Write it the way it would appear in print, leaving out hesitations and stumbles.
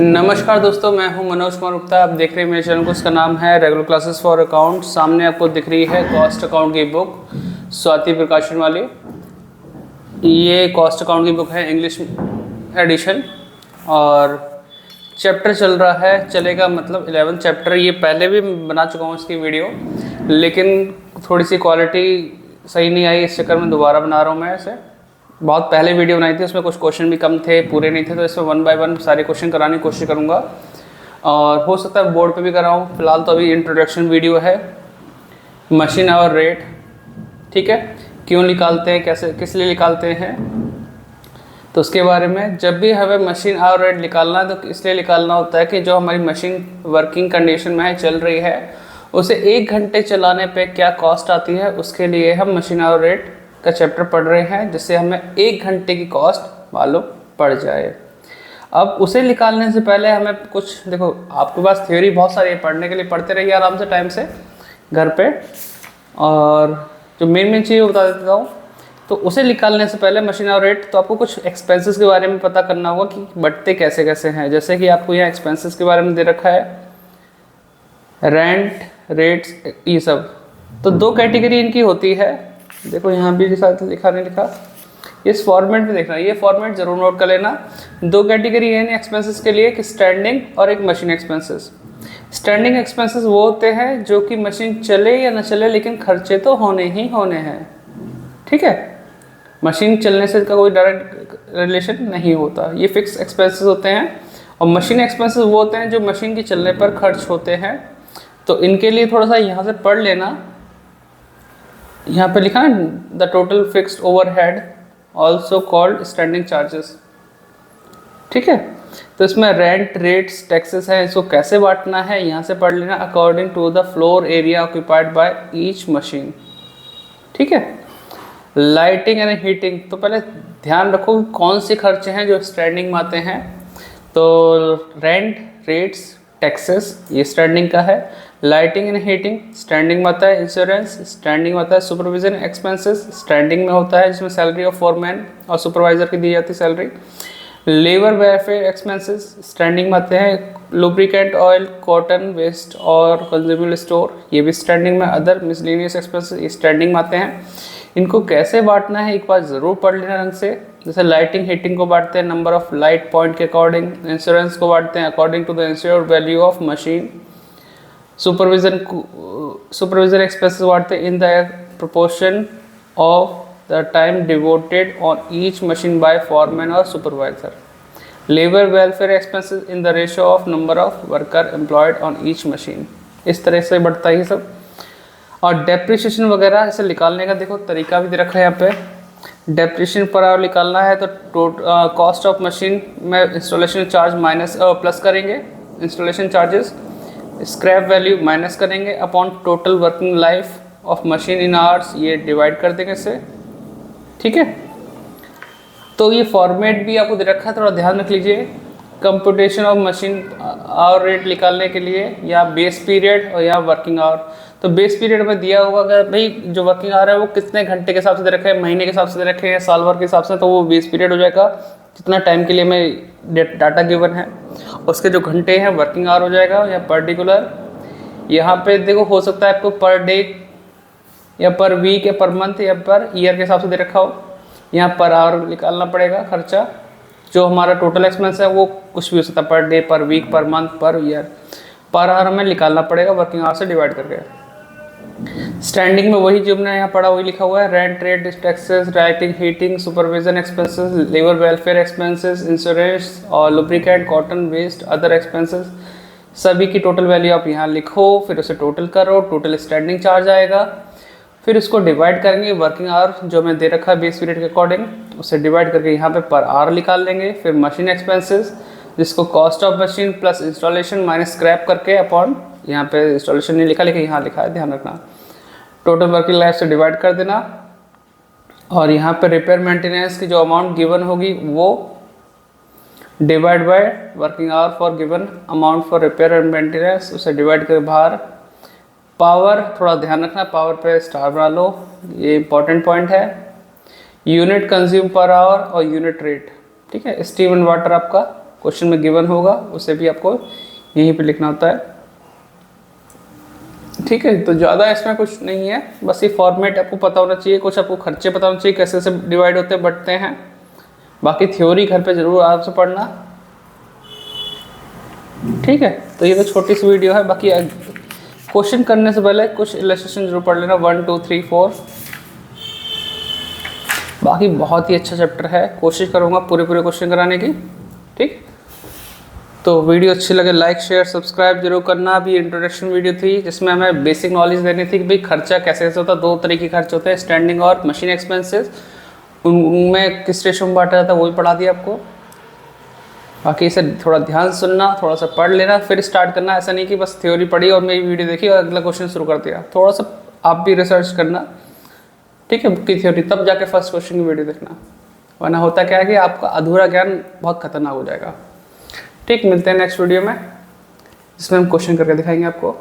नमस्कार दोस्तों, मैं हूं मनोज कुमार गुप्ता। आप देख रहे हैं मेरे चैनल को। उसका नाम है रेगुलर क्लासेस फॉर अकाउंट। सामने आपको दिख रही है कॉस्ट अकाउंट की बुक, स्वाति प्रकाशन वाली। ये कॉस्ट अकाउंट की बुक है, इंग्लिश एडिशन, और चैप्टर चल रहा है, चलेगा मतलब 11 चैप्टर। ये पहले भी बना चुका हूँ इसकी वीडियो, लेकिन थोड़ी सी क्वालिटी सही नहीं आई, इस चक्कर में दोबारा बना रहा हूँ मैं इसे। बहुत पहले वीडियो बनाई थी, उसमें कुछ क्वेश्चन भी कम थे, पूरे नहीं थे, तो इसमें 1 बाय 1 सारे क्वेश्चन कराने की कोशिश करूँगा, और हो सकता है बोर्ड पे भी कराऊँ। फिलहाल तो अभी इंट्रोडक्शन वीडियो है। मशीन आवर रेट, ठीक है, क्यों निकालते हैं, कैसे, किस लिए निकालते हैं, तो उसके बारे में। जब भी हमें मशीन आवर रेट निकालना है तो इसलिए निकालना होता है कि जो हमारी मशीन वर्किंग कंडीशन में है, चल रही है, उसे 1 घंटे चलाने पे क्या कॉस्ट आती है, उसके लिए हम मशीन आवर रेट का चैप्टर पढ़ रहे हैं, जिससे हमें 1 घंटे की कॉस्ट मालूम पड़ जाए। अब उसे निकालने से पहले हमें कुछ, देखो आपके पास थ्योरी बहुत सारी है, पढ़ने के लिए पढ़ते रहिए आराम से टाइम से घर पे, और जो मेन चीज़ बता देता हूँ। तो उसे निकालने से पहले मशीन आवर रेट, तो आपको कुछ एक्सपेंसेस के बारे में पता करना होगा कि बढ़ते कैसे कैसे हैं। जैसे कि आपको यहाँ एक्सपेंसेस के बारे में दे रखा है, रेंट, रेट्स, ये सब। तो 2 कैटेगरी इनकी होती है। देखो यहाँ भी लिखा नहीं लिखा, इस फॉर्मेट में देखना, ये फॉर्मेट जरूर नोट कर लेना। 2 कैटेगरी है एक्सपेंसेस के लिए, एक स्टैंडिंग और एक मशीन एक्सपेंसेस। स्टैंडिंग एक्सपेंसेस वो होते हैं जो कि मशीन चले या न चले, लेकिन खर्चे तो होने ही होने हैं, ठीक है। मशीन चलने से का कोई डायरेक्ट रिलेशन नहीं होता, ये फिक्स एक्सपेंसेस होते हैं। और मशीन एक्सपेंसेस वो होते हैं जो मशीन के चलने पर खर्च होते हैं। तो इनके लिए थोड़ा सा यहाँ से पढ़ लेना। यहाँ पे लिखा है the total fixed overhead also called standing charges, ठीक है। तो इसमें रेंट, रेट्स, टैक्सेस है, इसको कैसे बांटना है यहाँ से पढ़ लेना, according to the floor area occupied by each machine, ठीक है। लाइटिंग एंड हीटिंग, तो पहले ध्यान रखो कौन से खर्चे हैं जो स्टैंडिंग में आते हैं। तो रेंट, रेट्स, टैक्सेस, ये स्टैंडिंग का है। लाइटिंग एंड हीटिंग स्टैंडिंग में आता है। इंश्योरेंस स्टैंडिंग में आता है। सुपरविजन एक्सपेंसेस स्टैंडिंग में होता है, जिसमें सैलरी ऑफ फोरमैन और सुपरवाइजर की दी जाती है salary. Labour welfare expenses standing में आते हैं। लुब्रिकेंट ऑयल, कॉटन वेस्ट और कंज्यूमेबल स्टोर, ये भी स्टैंडिंग में। अदर मिसलेनियस एक्सपेंसेस, ये स्टैंडिंग में आते हैं। इनको कैसे बांटना है एक बार ज़रूर पढ़ लेना ढंग से। जैसे लाइटिंग, हीटिंग को बांटते हैं नंबर ऑफ लाइट पॉइंट के अकॉर्डिंग। इंश्योरेंस को बांटते हैं according to the insured value of machine. Supervision expenses बांटते हैं in the proportion of the time devoted on each machine by foreman और supervisor. Labour welfare expenses in the ratio of number of worker employed on each machine. इस तरह से बढ़ता है सब। और डेप्रिसिएशन वगैरह इसे निकालने का देखो तरीका भी दे रखा है यहाँ पे। डेप्रिसिएशन पर आवर निकालना है तो कॉस्ट ऑफ मशीन में इंस्टॉलेशन चार्ज माइनस प्लस करेंगे, installation charges, scrap value minus करेंगे upon total working life of machine in hours, ये डिवाइड कर देंगे इससे, ठीक है। तो ये फॉर्मेट भी आपको दे रखा है, थोड़ा ध्यान रख लीजिए। Computation of machine hour rate निकालने के लिए या बेस पीरियड और या वर्किंग आवर। तो बेस पीरियड में दिया होगा अगर भाई जो वर्किंग आवर है वो कितने घंटे के हिसाब से दे रखे हैं, महीने के हिसाब से दे रखे हैं, साल भर के हिसाब से, तो वो बेस पीरियड हो जाएगा। जितना टाइम के लिए मैं डाटा गिवन है उसके जो घंटे हैं वर्किंग आवर हो जाएगा। या पर्टिकुलर यहाँ पे देखो, हो सकता है आपको पर डे या पर वीक या पर मंथ या पर ईयर के हिसाब से दे रखा हो। यहाँ पर आवर निकालना पड़ेगा खर्चा, जो हमारा टोटल एक्सपेंस है वो कुछ भी हो सकता है, पर डे, पर week, per month, per year. Per hour हमें निकालना पड़ेगा वर्किंग आवर से डिवाइड करके। स्टैंडिंग में वही जो हमने यहाँ पढ़ा वही लिखा हुआ है। Rent, rate, taxes, lighting, heating, supervision expenses, labour welfare expenses, insurance और lubricant, cotton waste, other expenses, सभी की टोटल वैल्यू आप यहाँ लिखो, फिर उसे टोटल करो, टोटल स्टैंडिंग चार्ज आएगा। फिर उसको डिवाइड करेंगे वर्किंग आवर जो हमें दे रखा है बेस पीरियड के अकॉर्डिंग, उसे डिवाइड करके यहाँ पे पर आवर निकाल लेंगे। फिर मशीन एक्सपेंसेस, जिसको cost of machine plus installation minus scrap करके अपॉन, यहाँ पे इंस्टॉलेशन नहीं लिखा लेकिन यहाँ लिखा है, ध्यान रखना, टोटल वर्किंग लाइफ से डिवाइड कर देना। और यहाँ पे रिपेयर मेंटेनेंस की जो अमाउंट गिवन होगी वो divide by working hour for given amount for repair and maintenance, उसे डिवाइड कर बाहर। पावर थोड़ा ध्यान रखना, पावर पे स्टार बना लो, ये इंपॉर्टेंट पॉइंट है। यूनिट कंज्यूम पर आवर और यूनिट रेट, ठीक है। स्टीम एंड वाटर आपका क्वेश्चन में गिवन होगा उसे भी आपको यहीं पे लिखना होता है। ठीक है, तो ज़्यादा इसमें कुछ नहीं है, बस ये फॉर्मेट आपको पता होना चाहिए, कुछ आपको खर्चे पता होना चाहिए कैसे से डिवाइड होते हैं, बढ़ते हैं। बाकी थ्योरी घर पे जरूर आराम से पढ़ना। ठीक है, तो ये तो छोटी सी वीडियो है। बाकी क्वेश्चन करने से पहले कुछ इलस्ट्रेशन जरूर पढ़ लेना, 1 2 3 4। बाकी बहुत ही अच्छा चैप्टर है, कोशिश करूँगा पूरे क्वेश्चन कराने की। ठीक, तो वीडियो अच्छी लगे लाइक शेयर सब्सक्राइब जरूर करना। अभी इंट्रोडक्शन वीडियो थी जिसमें हमें बेसिक नॉलेज देनी थी कि भाई खर्चा कैसे कैसे होता है। 2 तरीके के खर्च होते हैं, स्टैंडिंग और मशीन एक्सपेंसेस, उनमें किस रेशो में बांटा जाता है वो भी पढ़ा दिया आपको। बाकी इसे थोड़ा ध्यान सुनना, थोड़ा सा पढ़ लेना, फिर स्टार्ट करना। ऐसा नहीं कि बस थ्योरी पढ़ी और मेरी वीडियो देखी और अगला क्वेश्चन शुरू कर दिया। थोड़ा सा आप भी रिसर्च करना, ठीक है, बुक की थ्योरी, तब जाके फर्स्ट क्वेश्चन की वीडियो देखना, वरना होता क्या है कि आपका अधूरा ज्ञान बहुत खतरनाक हो जाएगा। ठीक, मिलते हैं नेक्स्ट वीडियो में जिसमें हम क्वेश्चन करके दिखाएंगे आपको।